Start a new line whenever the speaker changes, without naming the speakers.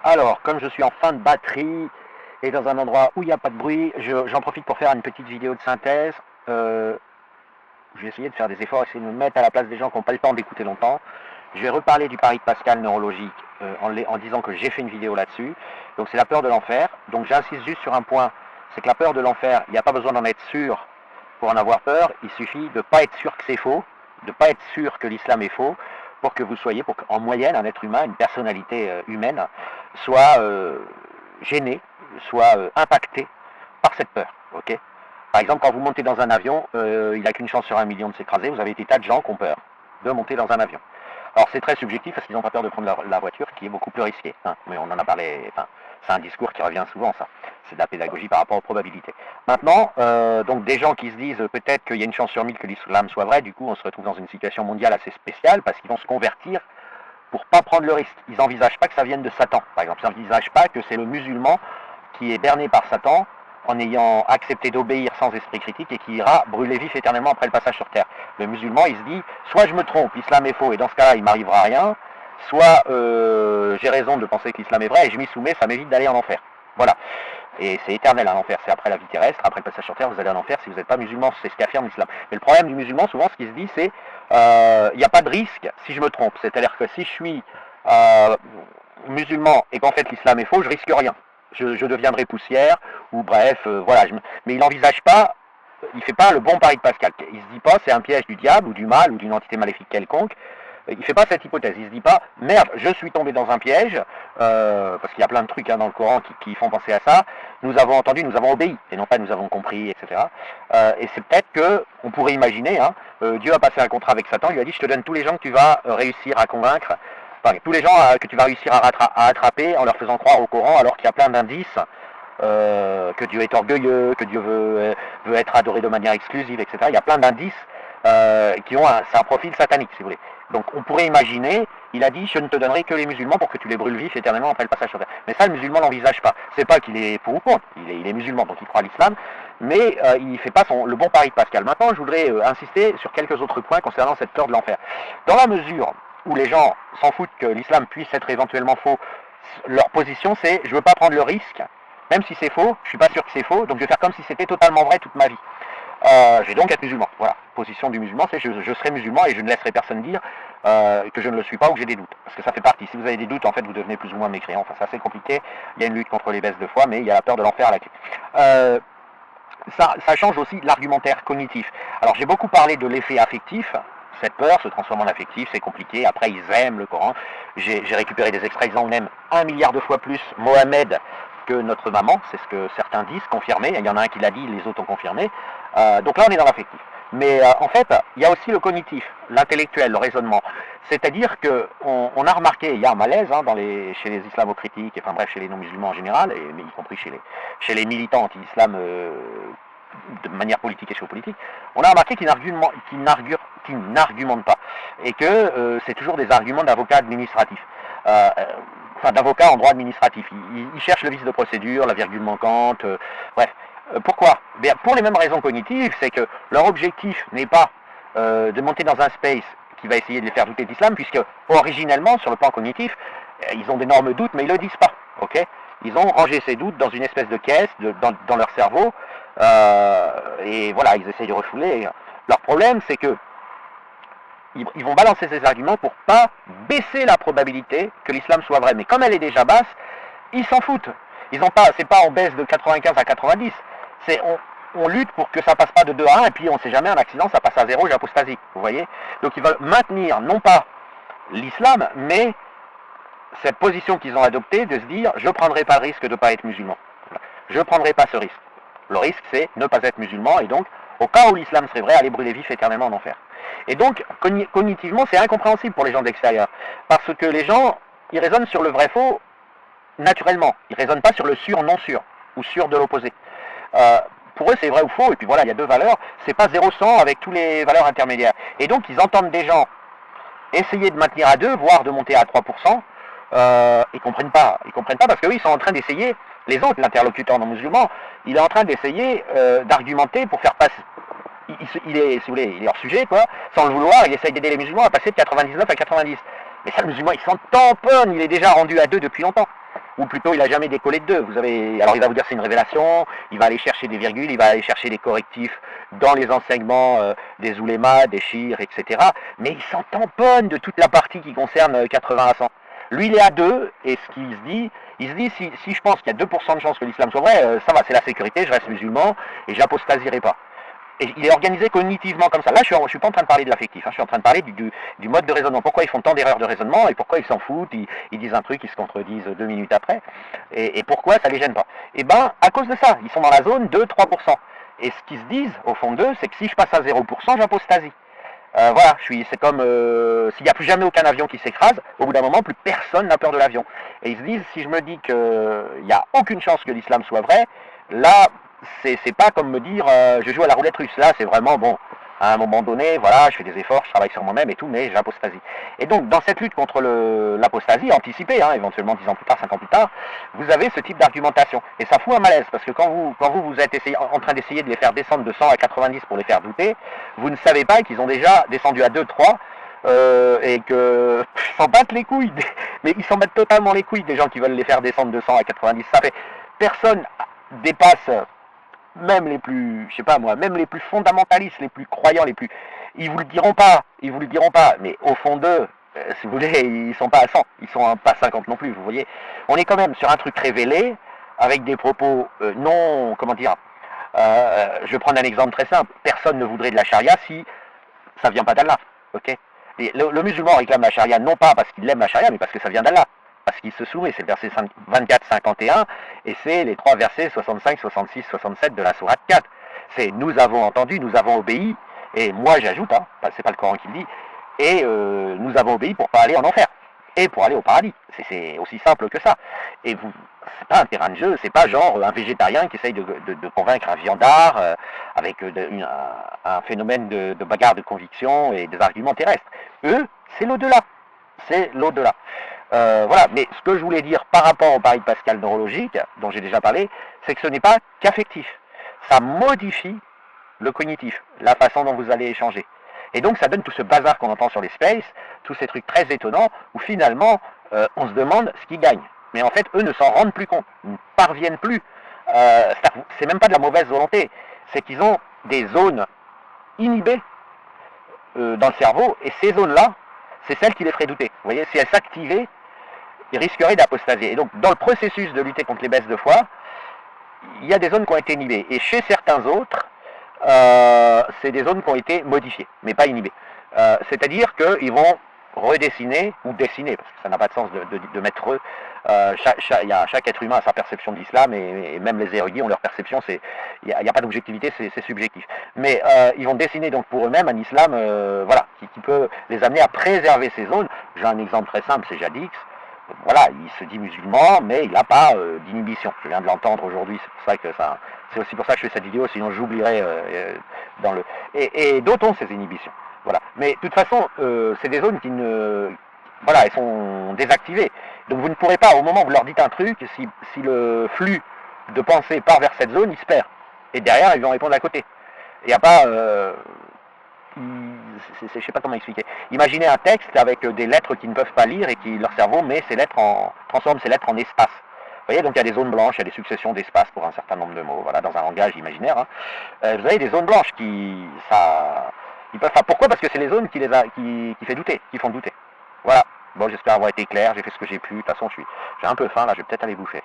Alors, comme je suis en fin de batterie et dans un endroit où il n'y a pas de bruit, j'en profite pour faire une petite vidéo de synthèse. Je vais essayer de faire des efforts, essayer de me mettre à la place des gens qui n'ont pas le temps d'écouter longtemps. Je vais reparler du pari de Pascal neurologique en disant que j'ai fait une vidéo là-dessus. Donc c'est la peur de l'enfer. Donc j'insiste juste sur un point, c'est que la peur de l'enfer, il n'y a pas besoin d'en être sûr pour en avoir peur. Il suffit de ne pas être sûr que c'est faux, de ne pas être sûr que l'islam est faux, pour que vous soyez, pour qu'en moyenne, un être humain, une personnalité humaine, soit gêné, soit impacté par cette peur. Ok. Par exemple, quand vous montez dans un avion, il n'y a qu'une chance sur 1 million de s'écraser. Vous avez des tas de gens qui ont peur de monter dans un avion. Alors c'est très subjectif parce qu'ils n'ont pas peur de prendre la voiture qui est beaucoup plus risquée. Hein. Mais on en a parlé, enfin, c'est un discours qui revient souvent, ça. C'est de la pédagogie par rapport aux probabilités. Maintenant, donc des gens qui se disent peut-être qu'il y a une chance sur 1000 que l'islam soit vrai, du coup on se retrouve dans une situation mondiale assez spéciale parce qu'ils vont se convertir pour ne pas prendre le risque. Ils n'envisagent pas que ça vienne de Satan, par exemple. Ils n'envisagent pas que c'est le musulman qui est berné par Satan en ayant accepté d'obéir sans esprit critique et qui ira brûler vif éternellement après le passage sur terre. Le musulman, il se dit, soit je me trompe, l'islam est faux et dans ce cas-là, il m'arrivera rien, soit j'ai raison de penser que l'islam est vrai et je m'y soumets, ça m'évite d'aller en enfer. Voilà. Et c'est éternel, hein, l'enfer, c'est après la vie terrestre, après le passage sur terre, vous allez en enfer si vous n'êtes pas musulman, c'est ce qu'affirme l'islam. Mais le problème du musulman, souvent, ce qui se dit, c'est il n'y a pas de risque si je me trompe. C'est-à-dire que si je suis musulman et qu'en fait l'islam est faux, je risque rien. Je deviendrai poussière, ou bref, voilà. Mais il n'envisage pas, il ne fait pas le bon pari de Pascal. Il ne se dit pas c'est un piège du diable, ou du mal, ou d'une entité maléfique quelconque. Il ne fait pas cette hypothèse. Il ne se dit pas, merde, je suis tombé dans un piège, parce qu'il y a plein de trucs dans le Coran qui font penser à ça. Nous avons entendu, nous avons obéi, et non pas nous avons compris, etc. Et c'est peut-être qu'on pourrait imaginer, Dieu a passé un contrat avec Satan, il lui a dit, je te donne tous les gens que tu vas réussir à convaincre, enfin, tous les gens que tu vas réussir à attraper en leur faisant croire au Coran, alors qu'il y a plein d'indices que Dieu est orgueilleux, que Dieu veut être adoré de manière exclusive, etc. Il y a plein d'indices qui ont c'est un profil satanique, si vous voulez. Donc on pourrait imaginer, il a dit, je ne te donnerai que les musulmans pour que tu les brûles vifs éternellement après le passage sur terre. Mais ça, le musulman n'envisage pas. C'est pas qu'il est pour ou contre, il est musulman, donc il croit à l'islam, mais il ne fait pas le bon pari de Pascal. Maintenant, je voudrais insister sur quelques autres points concernant cette peur de l'enfer. Dans la mesure où les gens s'en foutent que l'islam puisse être éventuellement faux, leur position c'est, je ne veux pas prendre le risque, même si c'est faux, je ne suis pas sûr que c'est faux, donc je vais faire comme si c'était totalement vrai toute ma vie. Je vais donc être musulman. Voilà. Position du musulman, c'est je serai musulman et je ne laisserai personne dire que je ne le suis pas ou que j'ai des doutes. Parce que ça fait partie. Si vous avez des doutes, en fait, vous devenez plus ou moins mécréant. Enfin, c'est assez compliqué. Il y a une lutte contre les baisses de foi, mais il y a la peur de l'enfer à la clé. Ça change aussi l'argumentaire cognitif. Alors, j'ai beaucoup parlé de l'effet affectif. Cette peur se transforme en affectif, c'est compliqué. Après, ils aiment le Coran. J'ai récupéré des extraits. On aime 1 milliard de fois plus Mohamed que notre maman, c'est ce que certains disent, confirmé. Il y en a un qui l'a dit, les autres ont confirmé. Donc là, on est dans l'affectif. Mais en fait, il y a aussi le cognitif, l'intellectuel, le raisonnement. C'est-à-dire qu'on a remarqué, il y a un malaise chez les islamo-critiques, enfin bref, chez les non-musulmans en général, mais y compris chez les militants anti-islam de manière politique et géopolitique, on a remarqué qu'ils n'argumentent pas. Et que c'est toujours des arguments d'avocats administratifs. D'avocats en droit administratif. Ils cherchent le vice de procédure, la virgule manquante, bref. Pourquoi? Bien, pour les mêmes raisons cognitives, c'est que leur objectif n'est pas de monter dans un space qui va essayer de les faire douter d'islam, puisque originellement, sur le plan cognitif, ils ont d'énormes doutes, mais ils ne le disent pas. Okay, ils ont rangé ces doutes dans une espèce de caisse dans leur cerveau, et voilà, ils essayent de refouler. Leur problème, c'est que ils vont balancer ces arguments pour pas baisser la probabilité que l'islam soit vrai. Mais comme elle est déjà basse, ils s'en foutent. C'est pas on baisse de 95 à 90. C'est on lutte pour que ça passe pas de 2 à 1 et puis on sait jamais un accident, ça passe à 0, j'apostasie. Vous voyez? Donc ils veulent maintenir non pas l'islam, mais cette position qu'ils ont adoptée de se dire je prendrai pas le risque de ne pas être musulman. Je prendrai pas ce risque. Le risque c'est ne pas être musulman et donc au cas où l'islam serait vrai, aller brûler vif éternellement en enfer. Et donc, cognitivement, c'est incompréhensible pour les gens de l'extérieur. Parce que les gens, ils raisonnent sur le vrai-faux naturellement. Ils ne raisonnent pas sur le sûr-non sûr, ou sûr de l'opposé. Pour eux, c'est vrai ou faux, et puis voilà, il y a deux valeurs. C'est pas 0-100 avec toutes les valeurs intermédiaires. Et donc, ils entendent des gens essayer de maintenir à 2, voire de monter à 3%. Ils comprennent pas. Ils comprennent pas parce qu'eux, ils sont en train d'essayer, les autres, l'interlocuteur non musulman, il est en train d'essayer d'argumenter pour faire passer. Il est, si vous voulez, il est hors sujet, quoi, sans le vouloir, il essaye d'aider les musulmans à passer de 99 à 90. Mais ça, le musulman, il s'en tamponne, il est déjà rendu à 2 depuis longtemps. ou plutôt il n'a jamais décollé de 2. Alors il va vous dire c'est une révélation, il va aller chercher des virgules, il va aller chercher des correctifs dans les enseignements des oulémas, des chirs, etc. Mais il s'en tamponne de toute la partie qui concerne 80 à 100. Lui, il est à 2, et ce qu'il se dit, si je pense qu'il y a 2% de chances que l'islam soit vrai, ça va, c'est la sécurité, je reste musulman, et j'apostasierai pas. Et il est organisé cognitivement comme ça. Là, je suis pas en train de parler de l'affectif, je suis en train de parler du mode de raisonnement. Pourquoi ils font tant d'erreurs de raisonnement, et pourquoi ils s'en foutent, ils disent un truc, ils se contredisent 2 minutes après, et pourquoi ça les gêne pas. Eh ben, à cause de ça, ils sont dans la zone 2-3%. Et ce qu'ils se disent, au fond d'eux, c'est que si je passe à 0%, j'apostasie. Voilà, c'est comme s'il n'y a plus jamais aucun avion qui s'écrase, au bout d'un moment, plus personne n'a peur de l'avion. Et ils se disent, si je me dis qu'il n'y a aucune chance que l'islam soit vrai, là, c'est pas comme me dire, je joue à la roulette russe. Là, c'est vraiment, bon, à un moment donné, voilà, je fais des efforts, je travaille sur moi-même et tout, mais j'apostasie. Et donc, dans cette lutte contre l'apostasie, anticipée, éventuellement 10 ans plus tard, 5 ans plus tard, vous avez ce type d'argumentation. Et ça fout un malaise, parce que quand vous êtes en train d'essayer de les faire descendre de 100 à 90 pour les faire douter, vous ne savez pas qu'ils ont déjà descendu à 2, 3, et que ils s'en battent les couilles, mais ils s'en battent totalement les couilles des gens qui veulent les faire descendre de 100 à 90. Ça fait, personne dépasse, même les plus, je sais pas moi, même les plus fondamentalistes, les plus croyants, ils vous le diront pas, mais au fond d'eux, si vous voulez, ils sont pas à 100, ils sont pas à 50 non plus, vous voyez. On est quand même sur un truc révélé, avec des propos non, comment dire, je vais prendre un exemple très simple, personne ne voudrait de la charia si ça vient pas d'Allah, ok. Et le musulman réclame la charia non pas parce qu'il aime la charia, mais parce que ça vient d'Allah. Parce qu'il se soumet, c'est le verset 24-51, et c'est les 3 versets 65, 66, 67 de la sourate 4. C'est nous avons entendu, nous avons obéi, et moi j'ajoute, c'est pas le Coran qui le dit, et nous avons obéi pour pas aller en enfer, et pour aller au paradis. C'est aussi simple que ça. Et c'est pas un terrain de jeu, c'est pas genre un végétarien qui essaye de convaincre un viandard avec un phénomène de bagarre de conviction et des arguments terrestres. Eux, c'est l'au-delà. C'est l'au-delà. Voilà, mais ce que je voulais dire par rapport au pari de Pascal neurologique, dont j'ai déjà parlé, c'est que ce n'est pas qu'affectif. Ça modifie le cognitif, la façon dont vous allez échanger. Et donc ça donne tout ce bazar qu'on entend sur les spaces, tous ces trucs très étonnants, où finalement, on se demande ce qu'ils gagnent. Mais en fait, eux ne s'en rendent plus compte, ils ne parviennent plus. C'est même pas de la mauvaise volonté, c'est qu'ils ont des zones inhibées dans le cerveau, et ces zones-là, c'est celles qui les feraient douter. Vous voyez, si elles s'activaient, ils risqueraient d'apostasier. Et donc, dans le processus de lutter contre les baisses de foi, il y a des zones qui ont été inhibées. Et chez certains autres, c'est des zones qui ont été modifiées, mais pas inhibées. C'est-à-dire qu'ils vont redessiner, ou dessiner, parce que ça n'a pas de sens de mettre eux. Chaque être humain a sa perception de l'islam, et même les érudits ont leur perception, il n'y a pas d'objectivité, c'est subjectif. Mais ils vont dessiner donc pour eux-mêmes un islam voilà, qui peut les amener à préserver ces zones. J'ai un exemple très simple, c'est Jadix. Voilà, il se dit musulman, mais il n'a pas d'inhibition. Je viens de l'entendre aujourd'hui, c'est aussi pour ça que je fais cette vidéo, sinon j'oublierais dans le. Et d'autres ont ces inhibitions. Voilà. Mais de toute façon, c'est des zones voilà, elles sont désactivées. Donc vous ne pourrez pas, au moment où vous leur dites un truc, si le flux de pensée part vers cette zone, il se perd. Et derrière, ils vont répondre à côté. Il n'y a pas. Je ne sais pas comment expliquer. Imaginez un texte avec des lettres qu'ils ne peuvent pas lire et qui leur cerveau transforme ces lettres en espace. Vous voyez, donc il y a des zones blanches, il y a des successions d'espaces pour un certain nombre de mots, voilà, dans un langage imaginaire. Vous avez des zones blanches ils peuvent pas. Pourquoi? Parce que c'est les zones qui fait douter, qui font douter. Voilà. Bon, j'espère avoir été clair, j'ai fait ce que j'ai pu. De toute façon, j'ai un peu faim là, je vais peut-être aller bouffer.